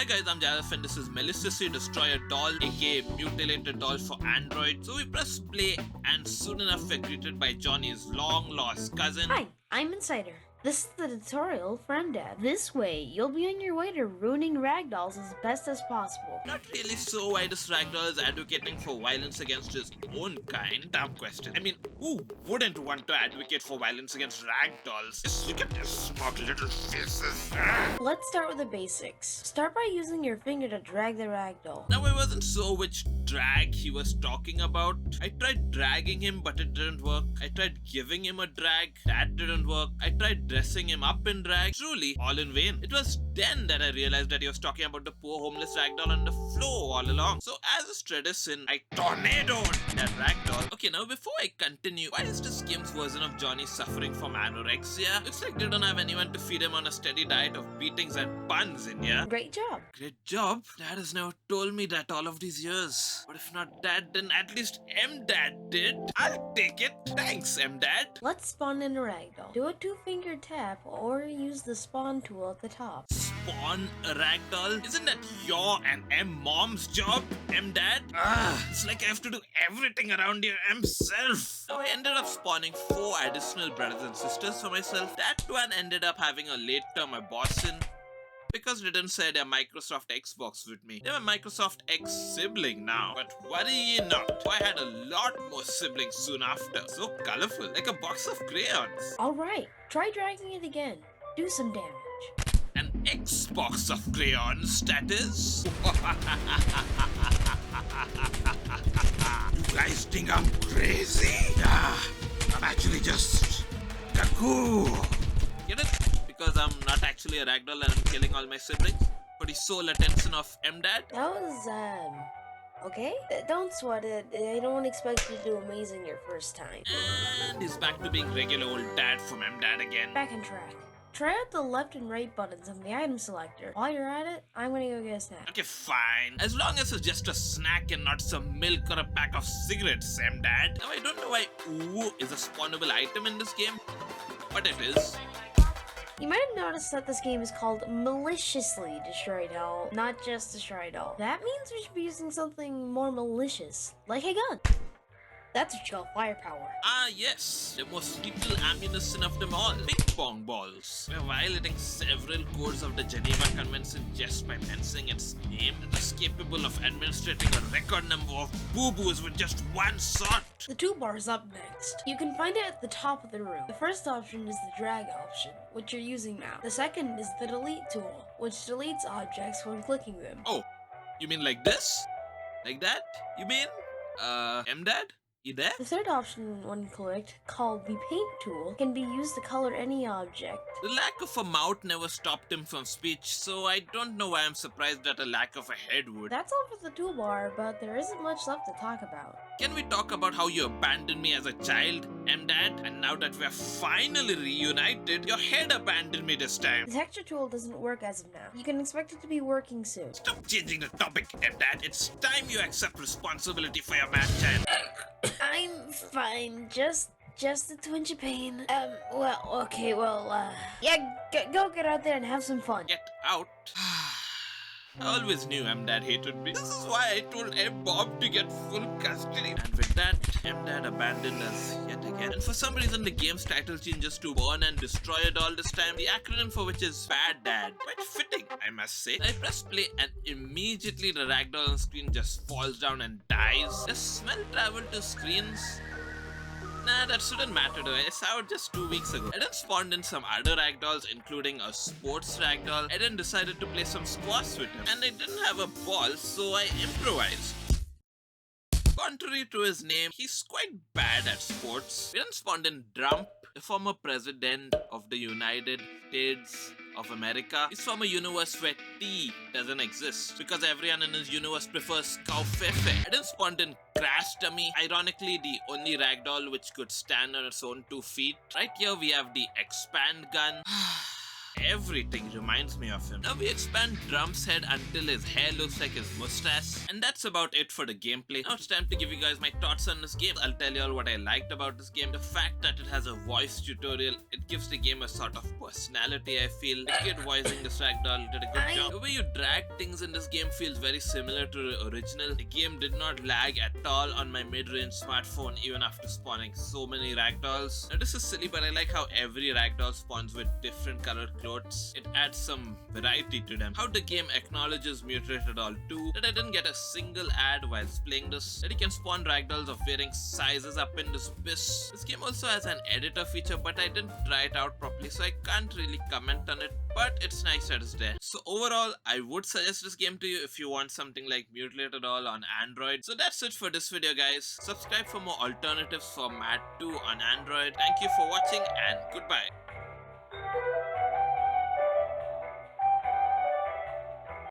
guys, I'm Jareth and this is Maliciously Destroy a Doll, aka Mutilate a Doll for Android. So we press play and soon enough we're greeted by Johnny's long lost cousin. Hi, I'm Insider. This is the tutorial for MDAD. This way, you'll be on your way to ruining ragdolls as best as possible. Not really so why this ragdoll is advocating for violence against his own kind. Dumb question. I mean, who wouldn't want to advocate for violence against ragdolls? Just look at their smug little faces. Let's start with the basics. Start by using your finger to drag the ragdoll. Now I wasn't sure which drag he was talking about. I tried dragging him but it didn't work. I tried giving him a drag. That didn't work. I tried dressing him up in drag. Truly, all in vain. It was then that I realized that he was talking about the poor homeless ragdoll on the floor all along. So as a tradition, I tornadoed that ragdoll. Okay, now before I continue, why is this game's version of Johnny suffering from anorexia? Looks like they don't have anyone to feed him on a steady diet of beatings and puns in here. Great job. Great job. Dad has never told me that all of these years. But if not Dad, then at least M-Dad did. I'll take it. Thanks, M-Dad. Let's spawn in a ragdoll. Do a 2-finger tap or use the spawn tool at the top. Spawn a ragdoll? Isn't that your and M-Mom's job, M-Dad? It's like I have to do everything around here myself. So I ended up spawning 4 additional brothers and sisters for myself. That one ended up having a late term my boss in. Because they didn't say they're Microsoft Xbox with me. They're my Microsoft X sibling now. But worry ye not, I had a lot more siblings soon after. So colorful, like a box of crayons. Alright, try dragging it again. Do some damage. An Xbox of crayons, that is. You guys think I'm crazy? I'm actually just cuckoo. Get it? Because I'm not actually a ragdoll and I'm killing all my siblings for the sole attention of M-Dad. That was, okay? Don't sweat it. I don't expect you to do amazing your first time. And he's back to being regular old dad from M-Dad again. Back on track. Try out the left and right buttons on the item selector. While you're at it, I'm gonna go get a snack. Okay, fine. As long as it's just a snack and not some milk or a pack of cigarettes, M-Dad. Now I don't know why ooh is a spawnable item in this game, but it is. You might have noticed that this game is called Maliciously Destroy Doll, not just Destroy Doll. That means we should be using something more malicious, like a gun. That's what you call firepower. Ah yes, the most lethal ammunition of them all. Ping pong balls. We're violating several codes of the Geneva Convention just by mentioning its name. It is capable of administrating a record number of boo-boos with just one shot. The toolbar is up next. You can find it at the top of the room. The first option is the drag option, which you're using now. The second is the delete tool, which deletes objects when clicking them. Oh, you mean like this? Like that? You mean? M-Dad? You there? The third option, when clicked, called the paint tool, can be used to color any object. The lack of a mouth never stopped him from speech, so I don't know why I'm surprised that a lack of a head would. That's all for the toolbar, but there isn't much left to talk about. Can we talk about how you abandoned me as a child, M-Dad? And now that we're finally reunited, your head abandoned me this time. The texture tool doesn't work as of now. You can expect it to be working soon. Stop changing the topic, M-Dad. It's time you accept responsibility for your mad child. I'm fine, just a twinge of pain. Yeah, go get out there and have some fun. Get out? I always knew M-Dad hated me. This is why I told M-Bob to get full custody. And with that, M-Dad abandoned us yet again. And for some reason, the game's title changes to Burn and Destroy It All this time. The acronym for which is Bad Dad. Quite fitting, I must say. I press play and immediately the ragdoll on screen just falls down and dies. Does smell travel to screens? Nah, that shouldn't matter though. I saw it just 2 weeks ago. I then spawned in some other ragdolls, including a sports ragdoll. I then decided to play some squash with him. And I didn't have a ball, so I improvised. Contrary to his name, he's quite bad at sports. We then spawned in Trump, the former president of the United States of America. He's from a universe where tea doesn't exist because everyone in his universe prefers cow fefe. I then spawned in Crash Dummy, ironically the only ragdoll which could stand on its own 2 feet. Right here we have the expand gun. Everything reminds me of him. Now we expand Drum's head until his hair looks like his mustache. And that's about it for the gameplay. Now it's time to give you guys my thoughts on this game. I'll tell you all what I liked about this game. The fact that it has a voice tutorial, it gives the game a sort of personality, I feel. The kid voicing this ragdoll did a good job. The way you drag things in this game feels very similar to the original. The game did not lag at all on my mid-range smartphone even after spawning so many ragdolls. Now this is silly, but I like how every ragdoll spawns with different colored clothes. It adds some variety to them. How the game acknowledges Mutilated all too. That I didn't get a single ad whilst playing this. That you can spawn ragdolls of varying sizes up in this piss. This game also has an editor feature, but I didn't try it out properly, so I can't really comment on it. But it's nice that it's there. So overall, I would suggest this game to you if you want something like Mutilated all on Android. So that's it for this video, guys. Subscribe for more alternatives for Mad 2 on Android. Thank you for watching and goodbye.